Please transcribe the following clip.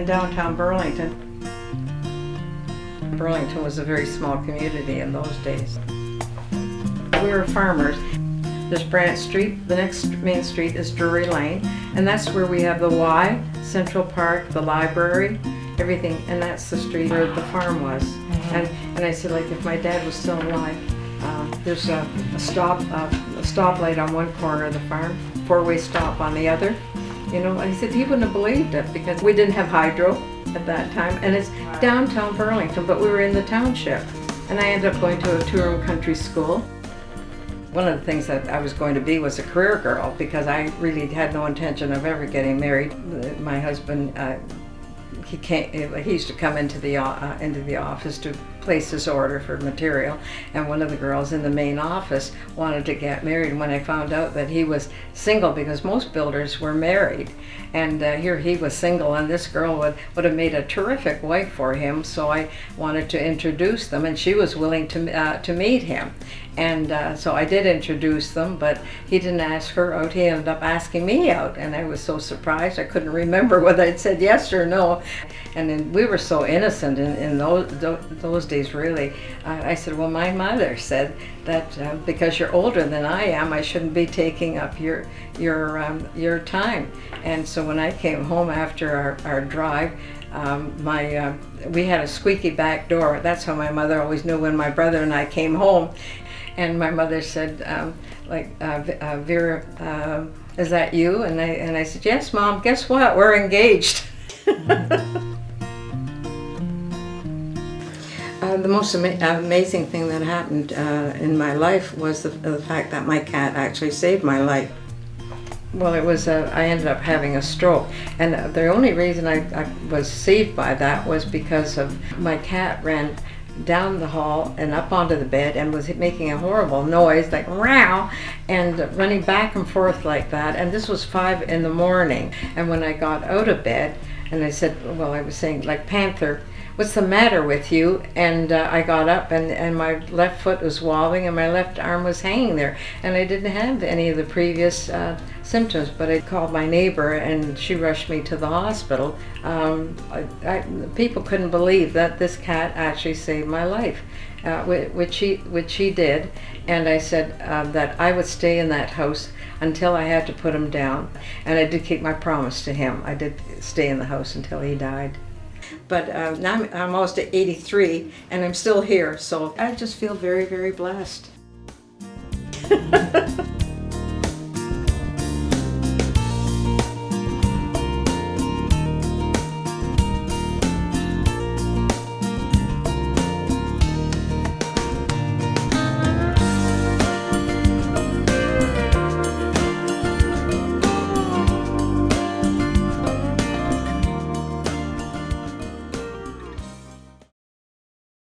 in downtown Burlington. Burlington was a very small community in those days. We were farmers. There's Branch Street, the next main street is Drury Lane, and that's where we have the Y, Central Park, the library, everything, and that's the street where the farm was. And I said, like, if my dad was still alive, there's a stoplight on one corner of the farm, four-way stop on the other, you know, and he said he wouldn't have believed it because we didn't have hydro at that time, and it's downtown Burlington, but we were in the township, and I ended up going to a two-room country school. One of the things that I was going to be was a career girl because I really had no intention of ever getting married. My husband, he used to come into the office to place his order for material, and one of the girls in the main office wanted to get married. And when I found out that he was single, because most builders were married, and here he was single, and this girl would have made a terrific wife for him, so I wanted to introduce them, and she was willing to meet him. And so I did introduce them, but he didn't ask her out. He ended up asking me out, and I was so surprised. I couldn't remember whether I'd said yes or no. And then we were so innocent in those days, really. I said, well, my mother said that because you're older than I am, I shouldn't be taking up your time. And so when I came home after our drive, we had a squeaky back door. That's how my mother always knew when my brother and I came home. And my mother said, Vera, is that you? And I said, yes, Mom, guess what? We're engaged. The most amazing thing that happened in my life was the fact that my cat actually saved my life. Well, it was, I ended up having a stroke, and the only reason I was saved by that was because of my cat ran down the hall and up onto the bed and was making a horrible noise, like meow, and running back and forth like that. And this was 5 in the morning. And when I got out of bed, and I said, well, I was saying, like, Panther, what's the matter with you? And I got up, and my left foot was wobbling and my left arm was hanging there. And I didn't have any of the previous symptoms, but I called my neighbor and she rushed me to the hospital. People couldn't believe that this cat actually saved my life, which she did. And I said that I would stay in that house until I had to put him down. And I did keep my promise to him. I did stay in the house until he died. But now I'm almost 83 and I'm still here, so I just feel very, very blessed.